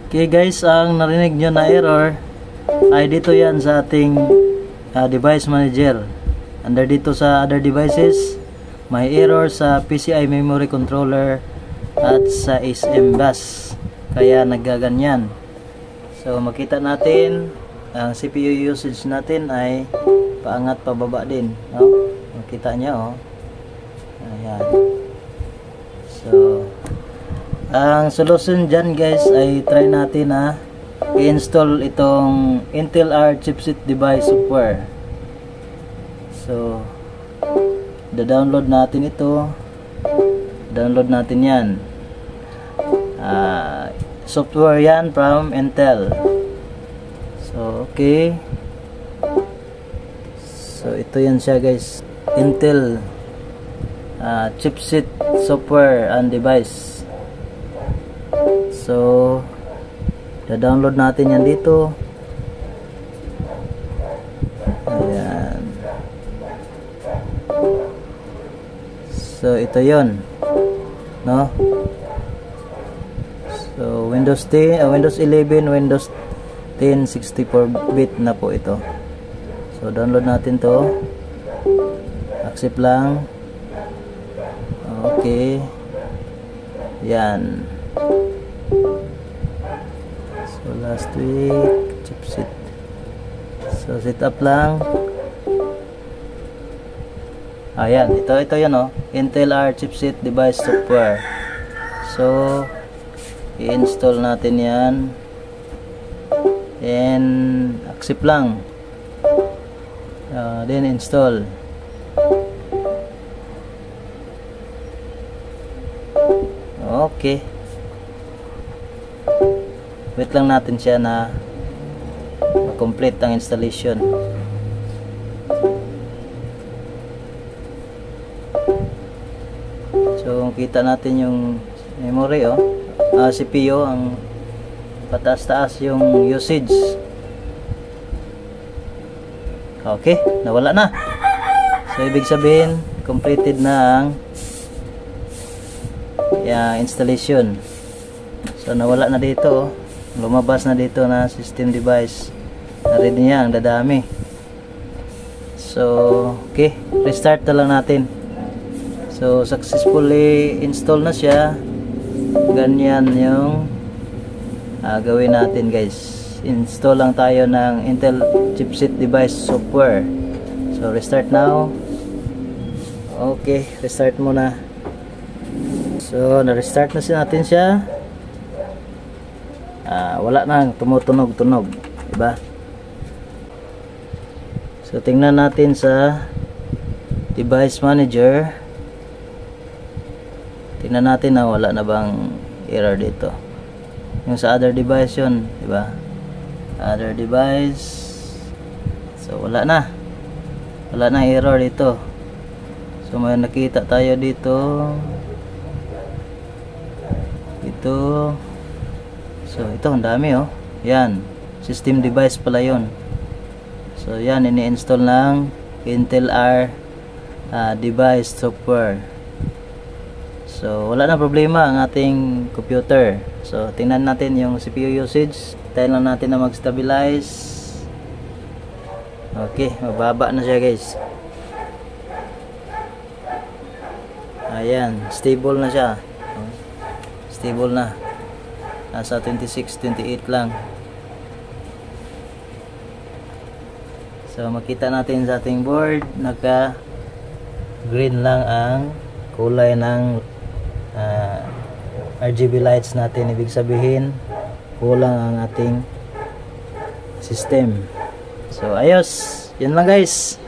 Okay guys, ang narinig nyo na error ay dito yan sa ating device manager. Under dito sa other devices, may error sa PCI memory controller at sa SM bus, kaya naggaganyan. So makita natin ang CPU usage natin ay paangat pababa din, no? Makita nyo, ayan. So ang solution dyan guys ay try natin na i-install itong Intel R chipset device software. So da-download natin ito, download natin yan. Software yan from Intel. So okay, so ito yan siya guys, Intel chipset software and device. So da-download natin yan dito. Ayan. So ito yon, no? So Windows 10, Windows 11, Windows 10 64-bit na po ito. So download natin to, accept lang. Okay, yan. So last week chipset, so set up lang. Ayan, ito yan, oh, Intel R chipset device software. So i-install natin yan and accept lang, then install. Okay, wait lang natin siya na complete ang installation. So kita natin yung memory, CPU, ang pataas-taas yung usage. Okay, nawala na. So ibig sabihin completed na ang installation. So nawala na dito, lumabas na dito na system device. Narin niya ang dadami. So okay, restart na lang natin. So successfully install na siya. Ganyan yung gawin natin guys. Install lang tayo ng Intel chipset device software. So restart now. Okay, restart muna. So na-restart na natin siya. Wala na, tumutunog-tunog, diba? So tingnan natin sa device manager. Tingnan natin na wala na bang error dito. Yung sa other device yun, diba? Other device. So wala na. Wala na error dito. So may nakita tayo dito. Ito. So ito ang dami, oh. Yan, system device pala yun. So yan, ini-install ng Intel R device software. So wala na problema ang ating computer. So tingnan natin yung CPU usage. Tayo lang natin na mag-stabilize. Okay, mababa na siya guys. Ayan, stable na siya. Stable na. Nasa 26, 28 lang. So makita natin sa ating board, naka green lang ang kulay ng RGB lights natin. Ibig sabihin kulang ang ating system. So ayos, yun lang guys.